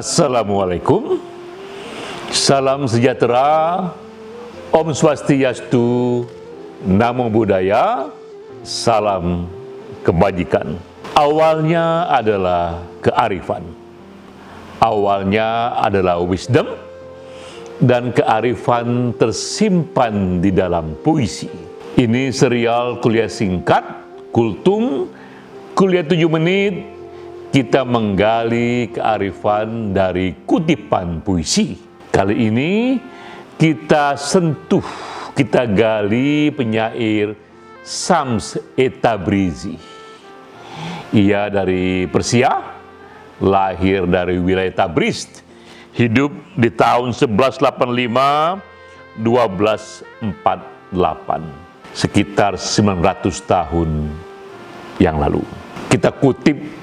Assalamualaikum, salam sejahtera, Om Swastiastu, Namo Buddhaya, salam kebajikan. Awalnya adalah kearifan, awalnya adalah wisdom, dan kearifan tersimpan di dalam puisi. Ini serial kuliah singkat, Kultum, kuliah 7 menit, kita menggali kearifan dari kutipan puisi. Kali ini kita sentuh, kita gali penyair Syams Tabrizi. Ia dari Persia, lahir dari wilayah Tabriz, hidup di tahun 1185-1248, sekitar 900 tahun yang lalu. Kita kutip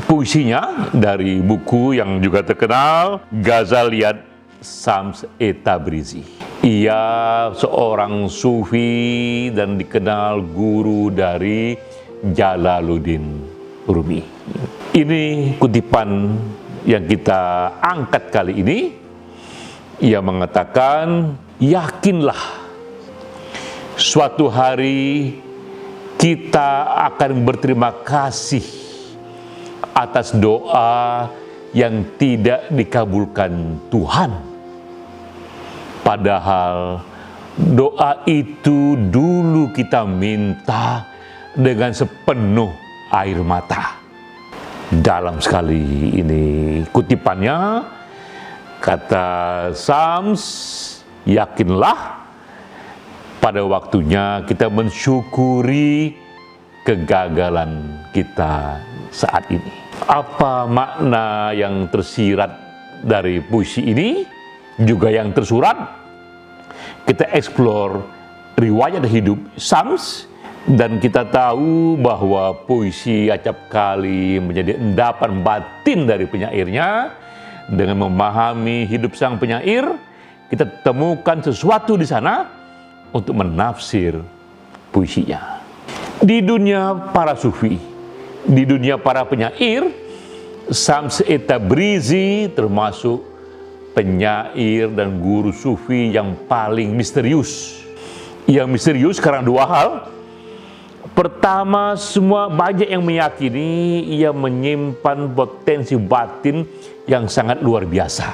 puisinya dari buku yang juga terkenal, Ghazaliyat Syams Tabrizi. Ia seorang sufi dan dikenal guru dari Jalaluddin Rumi. Ini kutipan yang kita angkat kali ini. Ia mengatakan, yakinlah suatu hari kita akan berterima kasih atas doa yang tidak dikabulkan Tuhan. Padahal doa itu dulu kita minta dengan sepenuh air mata. Dalam sekali ini kutipannya, kata Syams, yakinlah pada waktunya kita mensyukuri kegagalan kita saat ini. Apa makna yang tersirat dari puisi ini, juga yang tersurat? Kita eksplor riwayat hidup Syams, dan kita tahu bahwa puisi acap kali menjadi endapan batin dari penyairnya. Dengan memahami hidup sang penyair, kita temukan sesuatu di sana untuk menafsir puisinya. Di dunia para sufi, di dunia para penyair, Syams Tabrizi termasuk penyair dan guru sufi yang paling misterius. Yang misterius karena dua hal. Pertama, semua banyak yang meyakini ia menyimpan potensi batin yang sangat luar biasa.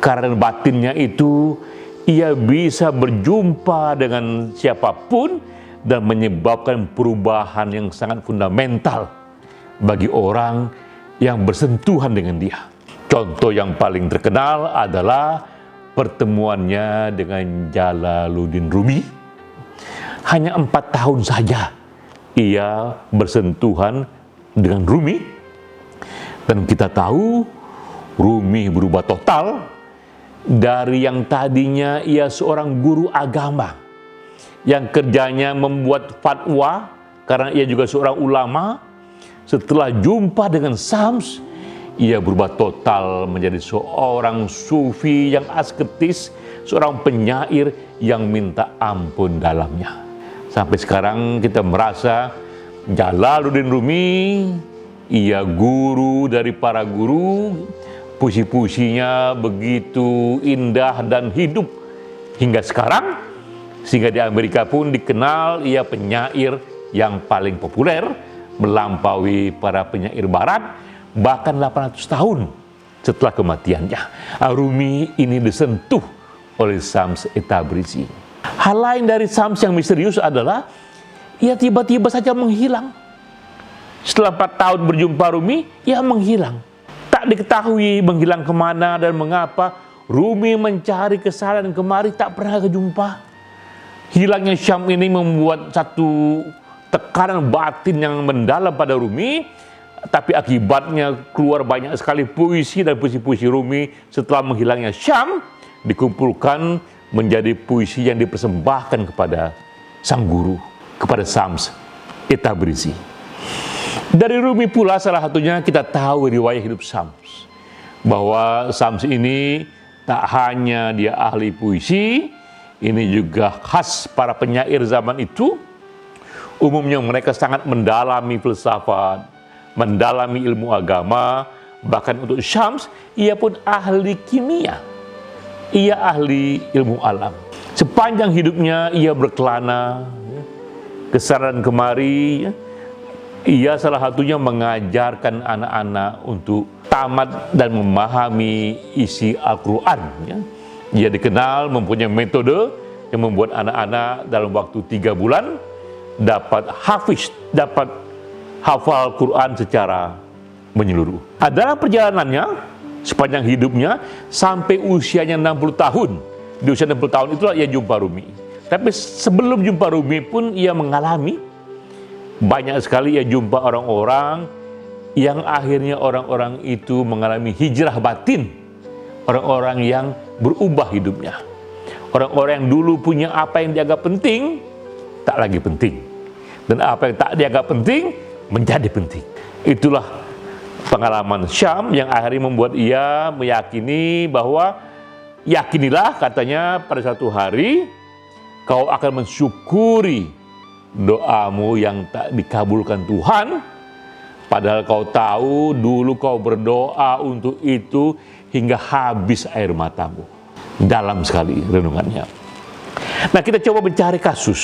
Karena batinnya itu, ia bisa berjumpa dengan siapapun dan menyebabkan perubahan yang sangat fundamental bagi orang yang bersentuhan dengan dia. Contoh yang paling terkenal adalah pertemuannya dengan Jalaluddin Rumi. Hanya 4 tahun saja ia bersentuhan dengan Rumi, dan kita tahu Rumi berubah total dari yang tadinya ia seorang guru agama yang kerjanya membuat fatwa karena ia juga seorang ulama. Setelah jumpa dengan Syams, ia berubah total menjadi seorang sufi yang asketis, seorang penyair yang minta ampun dalamnya. Sampai sekarang kita merasa Jalaluddin Rumi, ia guru dari para guru, puisi-puisinya begitu indah dan hidup hingga sekarang, sehingga di Amerika pun dikenal ia penyair yang paling populer, melampaui para penyair barat, bahkan 800 tahun setelah kematiannya. Rumi ini disentuh oleh Syams Tabrizi. Hal lain dari Syams yang misterius adalah ia tiba-tiba saja menghilang. Setelah 4 tahun berjumpa Rumi, ia menghilang. Tak diketahui menghilang kemana dan mengapa. Rumi mencari kesana dan kemari, tak pernah kejumpa. Hilangnya Syams ini membuat satu tekanan batin yang mendalam pada Rumi, tapi akibatnya keluar banyak sekali puisi dan puisi-puisi Rumi setelah menghilangnya Syams, dikumpulkan menjadi puisi yang dipersembahkan kepada sang guru, kepada Syams Tabrizi. Dari Rumi pula salah satunya kita tahu riwayat hidup Syams, bahwa Syams ini tak hanya dia ahli puisi, ini juga khas para penyair zaman itu. Umumnya mereka sangat mendalami filsafat, mendalami ilmu agama, Bahkan untuk Syams, ia pun ahli kimia. Ia ahli ilmu alam. Sepanjang hidupnya ia berkelana, kesana dan kemari. Ia salah satunya mengajarkan anak-anak untuk tamat dan memahami isi Al-Quran. Ia dikenal mempunyai metode yang membuat anak-anak dalam waktu 3 bulan dapat dapat hafal Quran secara menyeluruh. Adalah perjalanannya sepanjang hidupnya sampai usianya 60 tahun. Di usia 60 tahun itulah ia jumpa Rumi. Tapi sebelum jumpa Rumi pun ia mengalami banyak sekali ia jumpa orang-orang yang akhirnya orang-orang itu mengalami hijrah batin. Orang-orang yang berubah hidupnya. Orang-orang yang dulu punya apa yang dianggap penting, tak lagi penting. Dan apa yang tak dianggap penting, menjadi penting. Itulah pengalaman Syam yang akhirnya membuat ia meyakini bahwa yakinilah katanya pada satu hari kau akan mensyukuri doamu yang tak dikabulkan Tuhan. Padahal kau tahu dulu kau berdoa untuk itu hingga habis air matamu. Dalam sekali renungannya. Nah, kita coba mencari kasus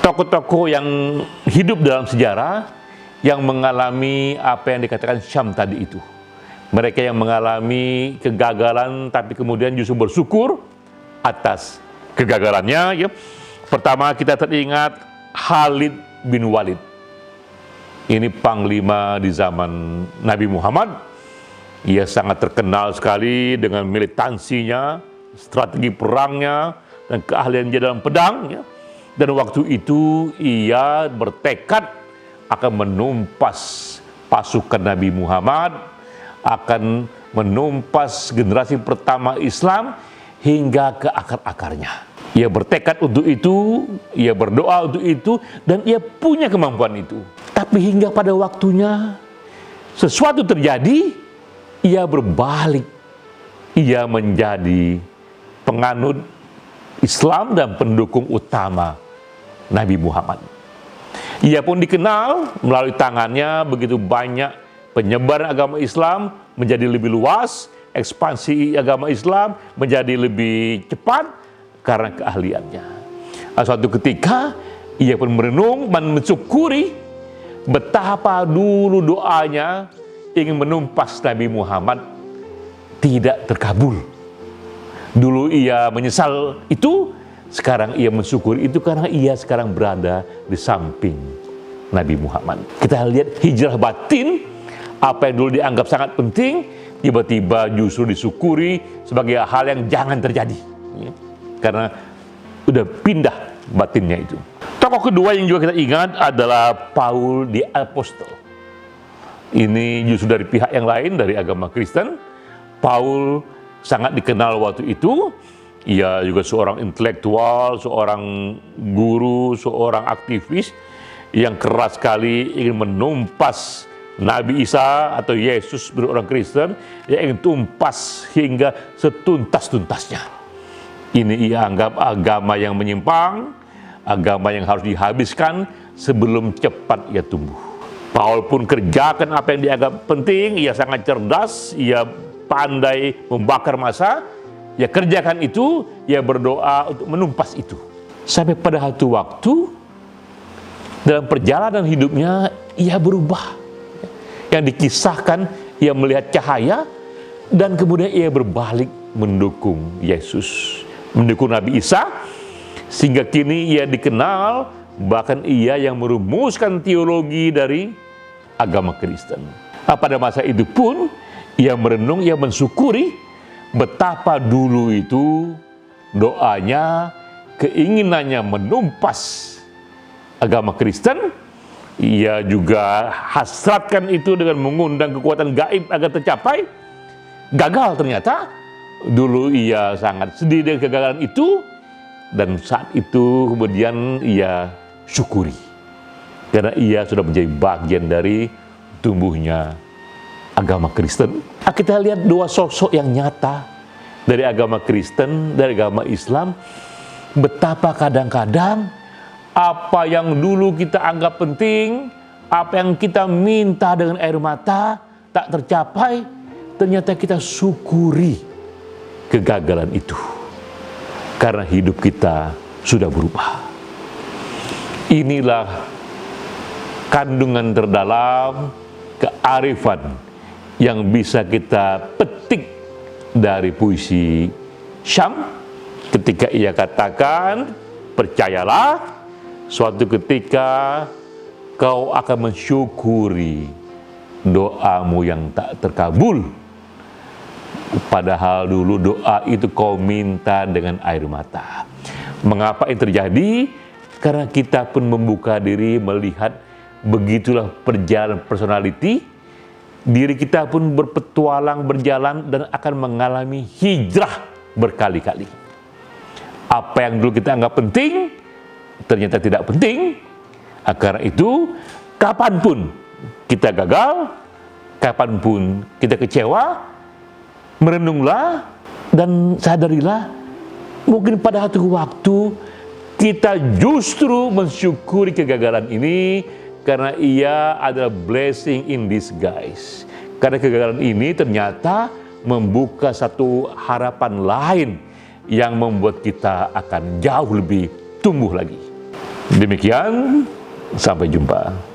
tokoh-tokoh yang hidup dalam sejarah yang mengalami apa yang dikatakan Syam tadi itu. Mereka yang mengalami kegagalan tapi kemudian justru bersyukur atas kegagalannya. Ya. Pertama kita teringat Khalid bin Walid. Ini panglima di zaman Nabi Muhammad. Ia sangat terkenal sekali dengan militansinya, strategi perangnya, dan keahliannya dalam pedang. Ya. Dan waktu itu ia bertekad akan menumpas pasukan Nabi Muhammad, akan menumpas generasi pertama Islam hingga ke akar-akarnya. Ia bertekad untuk itu, ia berdoa untuk itu, dan ia punya kemampuan itu. Tapi hingga pada waktunya sesuatu terjadi, ia berbalik. Ia menjadi penganut Islam dan pendukung utama Nabi Muhammad. Ia pun dikenal melalui tangannya begitu banyak penyebaran agama Islam menjadi lebih luas, ekspansi agama Islam menjadi lebih cepat karena keahliannya. Suatu ketika ia pun merenung dan mensyukuri betapa dulu doanya ingin menumpas Nabi Muhammad tidak terkabul. Dulu ia menyesal itu, sekarang ia mensyukuri itu karena ia sekarang berada di samping Nabi Muhammad. Kita lihat hijrah batin, apa yang dulu dianggap sangat penting, tiba-tiba justru disyukuri sebagai hal yang jangan terjadi. Ya. Karena udah pindah batinnya itu. Tokoh kedua yang juga kita ingat adalah Paul the Apostle. Ini justru dari pihak yang lain, dari agama Kristen. Paul sangat dikenal waktu itu. Ia juga seorang intelektual, seorang guru, seorang aktivis yang keras sekali ingin menumpas Nabi Isa atau Yesus menurut orang Kristen. Ia ingin tumpas hingga setuntas-tuntasnya. Ini ia anggap agama yang menyimpang, agama yang harus dihabiskan sebelum cepat ia tumbuh. Paul pun kerjakan apa yang dianggap penting, ia sangat cerdas, ia pandai membakar massa, ia kerjakan itu, ia berdoa untuk menumpas itu. Sampai pada satu waktu, dalam perjalanan hidupnya, ia berubah. Yang dikisahkan, ia melihat cahaya, dan kemudian ia berbalik mendukung Yesus, mendukung Nabi Isa, sehingga kini ia dikenal, bahkan ia yang merumuskan teologi dari agama Kristen. Pada masa itu pun, ia merenung, ia mensyukuri betapa dulu itu doanya, keinginannya menumpas agama Kristen. Ia juga hasratkan itu dengan mengundang kekuatan gaib agar tercapai. Gagal ternyata. Dulu ia sangat sedih dengan kegagalan itu. Dan saat itu kemudian ia syukuri. Karena ia sudah menjadi bagian dari tumbuhnya agama Kristen. Kita lihat dua sosok yang nyata dari agama Kristen, dari agama Islam. Betapa kadang-kadang apa yang dulu kita anggap penting, apa yang kita minta dengan air mata, tak tercapai, ternyata kita syukuri kegagalan itu. Karena hidup kita sudah berubah. Inilah kandungan terdalam kearifan yang bisa kita petik dari puisi Syam ketika ia katakan, percayalah, suatu ketika kau akan mensyukuri doamu yang tak terkabul. Padahal dulu doa itu kau minta dengan air mata. Mengapa ini terjadi? Karena kita pun membuka diri melihat begitulah perjalanan personality. Diri kita pun berpetualang, berjalan dan akan mengalami hijrah berkali-kali. Apa yang dulu kita anggap penting, ternyata tidak penting. Karena itu, kapanpun kita gagal, kapanpun kita kecewa, merenunglah dan sadarilah, mungkin pada satu waktu kita justru mensyukuri kegagalan ini karena ia adalah blessing in disguise. Karena kegagalan ini ternyata membuka satu harapan lain yang membuat kita akan jauh lebih tumbuh lagi. Demikian, sampai jumpa.